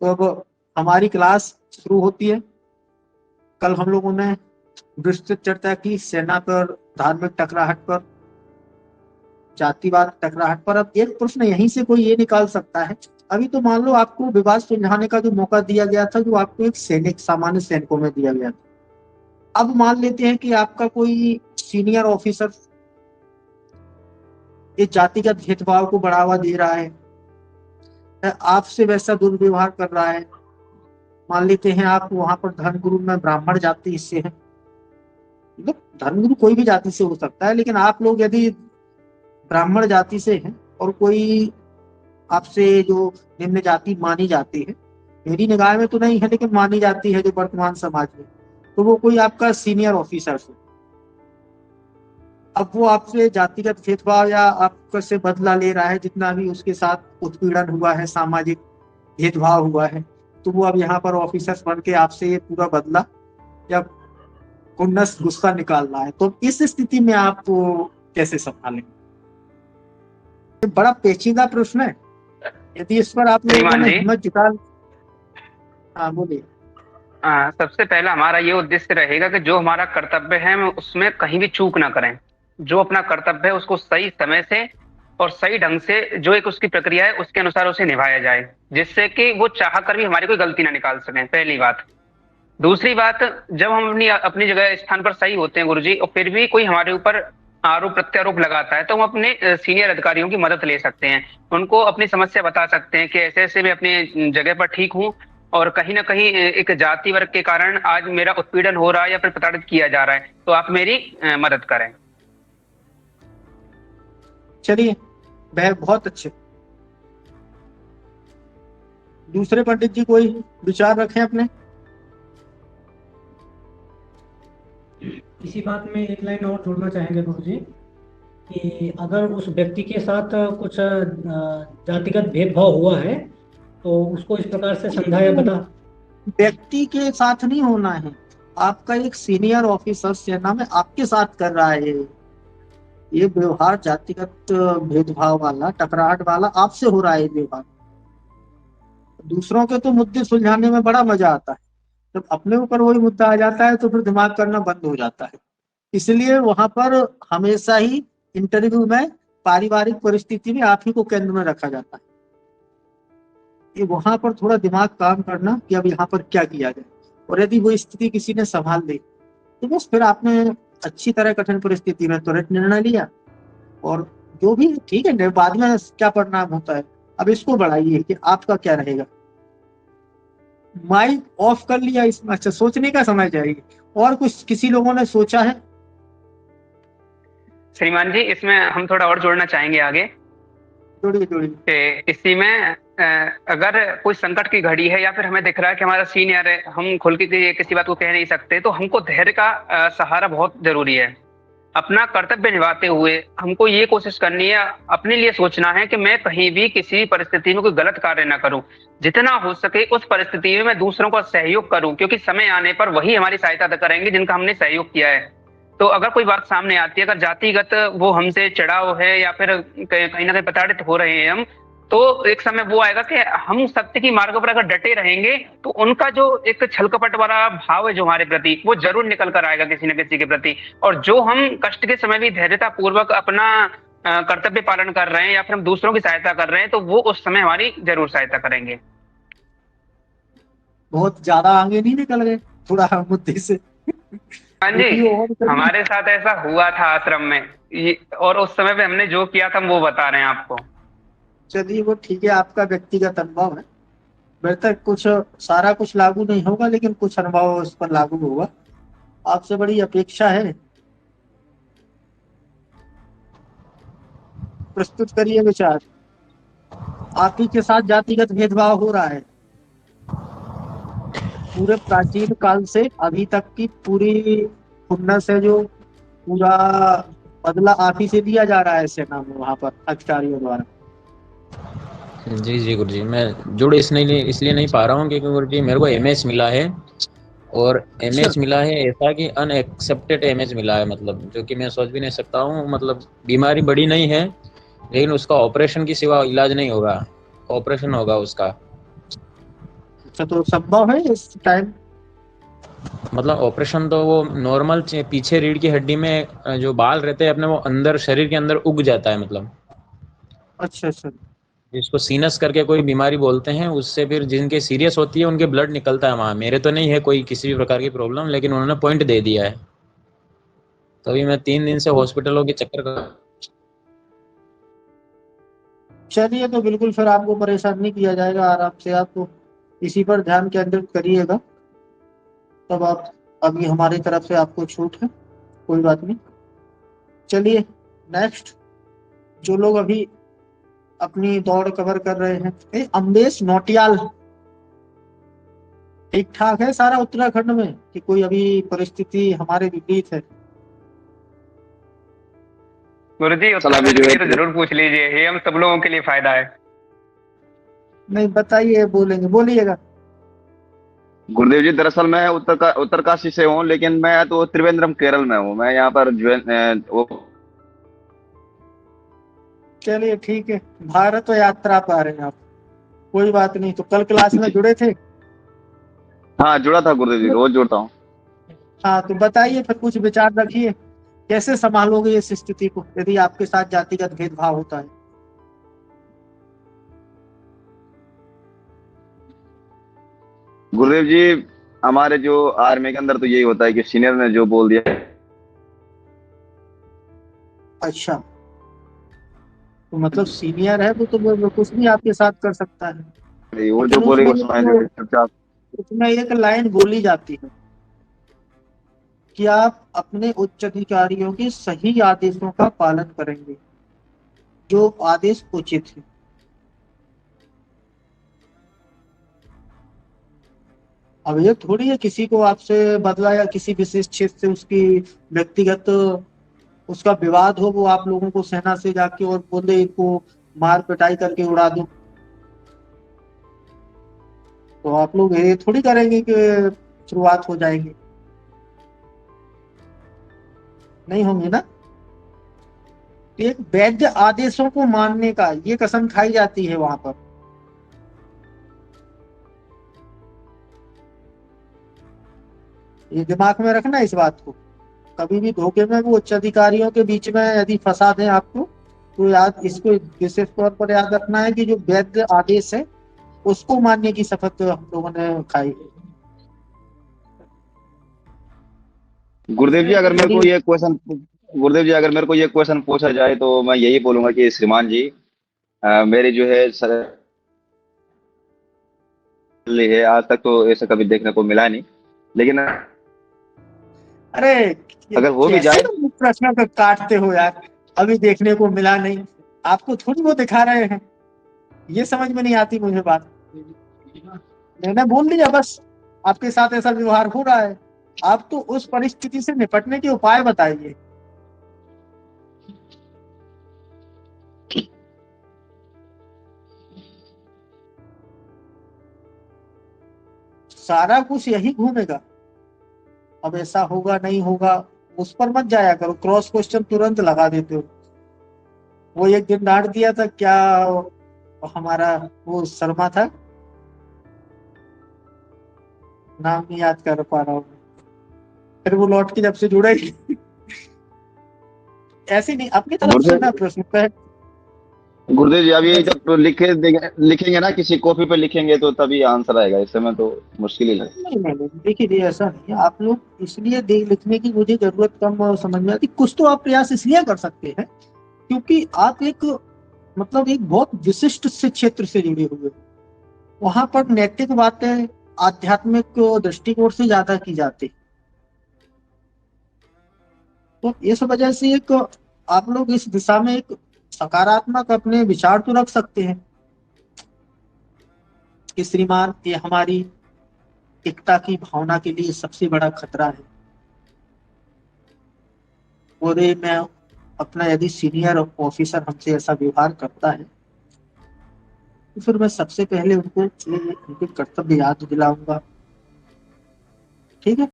तो अब हमारी क्लास शुरू होती है। कल हम लोगों ने विस्तृत चर्चा की सेना पर, धार्मिक टकराहट पर, जातिवाद टकराहट पर। अब एक प्रश्न यहीं से कोई ये निकाल सकता है, अभी तो मान लो आपको विवाद सुलझाने का जो मौका दिया गया था, जो आपको एक सैनिक, सामान्य सैनिकों में दिया गया था। अब मान लेते हैं कि आपका कोई सीनियर ऑफिसर इस जातिगत भेदभाव को बढ़ावा दे रहा है, आपसे वैसा दुर्व्यवहार कर रहा है। मान लेते हैं आप वहां पर धर्मगुरु में ब्राह्मण जाति से हैं, मतलब धर्मगुरु कोई भी जाति से हो सकता है, लेकिन आप लोग यदि ब्राह्मण जाति से हैं और कोई आपसे जो निम्न जाति मानी जाती है, मेरी निगाह में तो नहीं है लेकिन मानी जाती है जो वर्तमान समाज में, तो वो कोई आपका सीनियर ऑफिसर है, अब वो आपसे जातिगत भेदभाव या आपसे से बदला ले रहा है, जितना भी उसके साथ उत्पीड़न हुआ है, सामाजिक भेदभाव हुआ है, तो वो अब यहाँ पर ऑफिसर्स बन के आपसे ये पूरा बदला या खुन्नस गुस्सा निकाल रहा है। तो इस स्थिति में आप कैसे संभालेंगे? बड़ा पेचीदा प्रश्न है। यदि इस पर आप लोगों श्रीमान ने जी, हिम्मत जुटा। हाँ बोलिए। सबसे पहला हमारा ये उद्देश्य रहेगा कि जो हमारा कर्तव्य है हम उसमें कहीं भी चूक ना करें। जो अपना कर्तव्य है उसको सही समय से और सही ढंग से, जो एक उसकी प्रक्रिया है उसके अनुसार उसे निभाया जाए, जिससे कि वो चाह कर भी हमारी कोई गलती ना निकाल सकें, पहली बात। दूसरी बात, जब हम अपनी अपनी जगह स्थान पर सही होते हैं गुरुजी, और फिर भी कोई हमारे ऊपर आरोप प्रत्यारोप लगाता है, तो हम अपने सीनियर अधिकारियों की मदद ले सकते हैं। उनको अपनी समस्या बता सकते हैं कि ऐसे ऐसे मैं अपनी जगह पर ठीक हूँ, और कहीं ना कहीं एक जाति वर्ग के कारण आज मेरा उत्पीड़न हो रहा है या फिर प्रताड़ित किया जा रहा है, तो आप मेरी मदद करें। चलिए, वह बहुत अच्छे। दूसरे पंडित जी कोई विचार रखें अपने? इसी बात में एक लाइन और जोड़ना चाहेंगे गुरु जी, कि अगर उस व्यक्ति के साथ कुछ जातिगत भेदभाव हुआ है तो उसको इस प्रकार से समझाया बता। व्यक्ति के साथ नहीं होना है, आपका एक सीनियर ऑफिसर सेना में आपके साथ कर रहा है ये व्यवहार, जातिगत भेदभाव वाला, टकराहट वाला आपसे हो रहा है व्यवहार। दूसरों के तो मुद्दे सुलझाने में बड़ा मजा आता है, जब अपने ऊपर वही मुद्दा आ जाता है तो फिर दिमाग करना बंद हो जाता है। इसलिए वहां पर हमेशा ही इंटरव्यू में पारिवारिक परिस्थिति में आप ही को केंद्र में रखा जाता है। ये वहां पर थोड़ा दिमाग काम करना कि अब यहाँ पर क्या किया जाए, और यदि वो स्थिति किसी ने संभाल ली तो बस फिर आपने अच्छी तरह कठिन परिस्थिति में त्वरित निर्णय लिया, और जो भी ठीक है, बाद में क्या परिणाम होता है। अब इसको बढ़ाइए कि आपका क्या रहेगा। माइक ऑफ कर लिया इसमें, अच्छा सोचने का समय चाहिए। और कुछ किसी लोगों ने सोचा है? श्रीमान जी, इसमें हम थोड़ा और जोड़ना चाहेंगे आगे जोड़िए जोड़िए। कि इसी में अगर कोई संकट की घड़ी है या फिर हमें दिख रहा है कि हमारा सीनियर है, हम खुल के किसी बात को कह नहीं सकते, तो हमको धैर्य का सहारा बहुत जरूरी है। अपना कर्तव्य निभाते हुए हमको ये कोशिश करनी है, अपने लिए सोचना है कि मैं कहीं भी किसी परिस्थिति में कोई गलत कार्य ना करूं। जितना हो सके उस परिस्थिति में मैं दूसरों का सहयोग करूं, क्योंकि समय आने पर वही हमारी सहायता करेंगे जिनका हमने सहयोग किया है। तो अगर कोई बात सामने आती है, अगर जातिगत वो हमसे चिढ़ाव है या फिर कहीं ना कहीं प्रताड़ित हो रहे हैं हम, तो एक समय वो आएगा कि हम सत्य की मार्ग पर अगर डटे रहेंगे तो उनका जो एक छल कपट वाला भाव है जो हमारे प्रति, वो जरूर निकल कर आएगा किसी न किसी के प्रति। और जो हम कष्ट के समय भी धैर्यता पूर्वक अपना कर्तव्य पालन कर रहे हैं या फिर हम दूसरों की सहायता कर रहे हैं, तो वो उस समय हमारी जरूर सहायता करेंगे। बहुत ज्यादा आगे नहीं निकल गए थोड़ा मुद्दे से? हाँ जी, हमारे साथ ऐसा हुआ था आश्रम में, और उस समय पे हमने जो किया था हम वो बता रहे हैं आपको। चलिए वो ठीक है, आपका व्यक्तिगत अनुभव है, मेरे तक कुछ सारा कुछ लागू नहीं होगा लेकिन कुछ अनुभव उस पर लागू होगा। आपसे बड़ी अपेक्षा है, प्रस्तुत करिए विचार। आप ही के साथ जातिगत भेदभाव हो रहा है, पूरे प्राचीन काल से अभी तक की पूरी खुन्नस है, जो पूरा बदला आप ही से दिया जा रहा है सेना में, वहां पर अधिकारियों द्वारा। जी जी गुरु जी, मैं जुड़ इसलिए नहीं पा रहा हूँ क्योंकि गुरु जी मेरे को एमएच मिला है, और एमएच मिला है ऐसा कि अनएक्सेप्टेड एमएच मिला है, मतलब जो कि मैं सोच भी नहीं सकता हूँ। मतलब बीमारी बड़ी नहीं है लेकिन उसका ऑपरेशन की सिवा इलाज नहीं होगा, ऑपरेशन होगा उसका। अच्छा, तो संभव है इस टाइम? मतलब ऑपरेशन तो वो नॉर्मल पीछे रीढ़ की हड्डी में जो बाल रहते हैं अपने, वो अंदर शरीर के अंदर उग जाता है, मतलब अच्छा अच्छा। जिसको सीनस करके कोई बीमारी बोलते हैं, उससे फिर जिनके सीरियस होती है उनके ब्लड निकलता है वहाँ। मेरे तो नहीं है कोई किसी भी प्रकार की प्रॉब्लम, लेकिन उन्होंने पॉइंट दे दिया है, तभी मैं 3 दिन से हॉस्पिटलों के चक्कर का। चलिए, तो बिल्कुल फिर आपको परेशान नहीं किया जाएगा, आराम से आप इसी पर ध्यान केंद्रित करिएगा। तब आप, अभी हमारी तरफ से आपको छूट है, कोई बात नहीं। चलिए नेक्स्ट, जो लोग अभी अपनी दौड़ कवर कर रहे हैं, अम्बेश नौटियाल, ठीक ठाक है सारा उत्तराखंड में कि कोई अभी परिस्थिति हमारे विपरीत है? गुरुजी सलाह उत्तराखंड जो के है लिए तो जरूर पूछ लीजिए, ये हम सब लोगों के लिए फायदा है। नहीं बताइए, बोलेंगे, बोलिएगा। गुरुदेव जी, दरअसल मैं उत्तरकाशी से हूँ, लेकिन मैं तो त्रिवेंद्रम केरल में हूँ। मैं यहाँ पर वो। चलिए ठीक है, भारत यात्रा पर आ रहे हैं आप, कोई बात नहीं। तो कल क्लास में जुड़े थे? हाँ, जुड़ा था गुरुदेव जी, रोज जुड़ता हूँ। हाँ, तो बताइए फिर, कुछ विचार रखिए, कैसे संभालोगे इस स्थिति को यदि आपके साथ जातिगत भेदभाव होता है? गुरुदेव जी, हमारे जो आर्मी के अंदर तो यही होता है कि सीनियर ने जो बोल दिया, अच्छा, तो मतलब सीनियर है वो कुछ भी आपके साथ कर सकता है। वो जो लेकिन बोलेगा सुनाए चुपचाप। उसमें एक लाइन बोली जाती है कि आप अपने उच्च अधिकारियों के सही आदेशों का पालन करेंगे, जो आदेश उचित है। अब ये थोड़ी है किसी को आपसे बदला या किसी विशेष क्षेत्र से उसकी व्यक्तिगत उसका विवाद हो, वो आप लोगों को सेना से जाके और बोले इनको मार पिटाई करके उड़ा दो, तो आप लोग ये थोड़ी करेंगे कि शुरुआत हो जाएगी, नहीं होंगे ना। तो एक वैध आदेशों को मानने का ये कसम खाई जाती है वहां पर। ये दिमाग में रखना इस बात को, कभी भी धोखे में वो उच्च अधिकारियों के बीच में यदि फंसा दें आपको, तो याद इसको विशेष तौर पर याद रखना है कि जो वैध आदेश है उसको मानने की शपथ हम लोगों ने खाई है। गुरुदेव जी, अगर मेरे यदि को ये क्वेश्चन गुरुदेव जी, अगर मेरे को ये क्वेश्चन पूछा जाए तो मैं यही बोलूंगा कि श्रीमान जी, मेरी जो है सर है, आज तक तो ऐसा कभी देखने को मिला नहीं, लेकिन अरे, ये अगर हो भी कैसे जाए। तुम प्रश्न को काटते हो यार, अभी देखने को मिला नहीं, आपको थोड़ी वो दिखा रहे हैं, ये समझ में नहीं आती मुझे बात। मैंने बोल दिया बस, आपके साथ ऐसा व्यवहार हो रहा है, आप तो उस परिस्थिति से निपटने के उपाय बताइए। सारा कुछ यही घूमेगा, अब ऐसा होगा नहीं होगा, उस पर मत जाया करो, क्रॉस क्वेश्चन तुरंत लगा देते हो। वो एक दिन डांट दिया था क्या, हमारा वो शर्मा था, नाम नहीं याद कर पा रहा हूँ, फिर वो लौट के जब से जुड़े ऐसे नहीं, अपनी तरफ से ना प्रश्न पे। गुरुदेव जी, अब ये जब लिखेंगे ना, किसी कॉपी पे लिखेंगे तो तभी आंसर आएगा, इस समय तो मुश्किल ही है। नहीं, देखिए ऐसा नहीं है, आप लोग इसलिए देख लिखने की मुझे जरूरत कम समझ में आती, कुछ तो आप प्रयास इसलिए कर सकते हैं क्योंकि आप एक मतलब एक बहुत विशिष्ट से क्षेत्र से जुड़े हुए हो, वहां पर नैतिक बातें आध्यात्मिक दृष्टिकोण से ज्यादा की जाती, तो इस वजह से एक आप लोग इस दिशा में एक सकारात्मक अपने विचार तो रख सकते हैं कि श्रीमान ये हमारी एकता की भावना के लिए सबसे बड़ा खतरा है, और ये मैं अपना यदि सीनियर ऑफिसर हमसे ऐसा व्यवहार करता है तो फिर मैं सबसे पहले उनको उनके कर्तव्य याद दिलाऊंगा, ठीक है।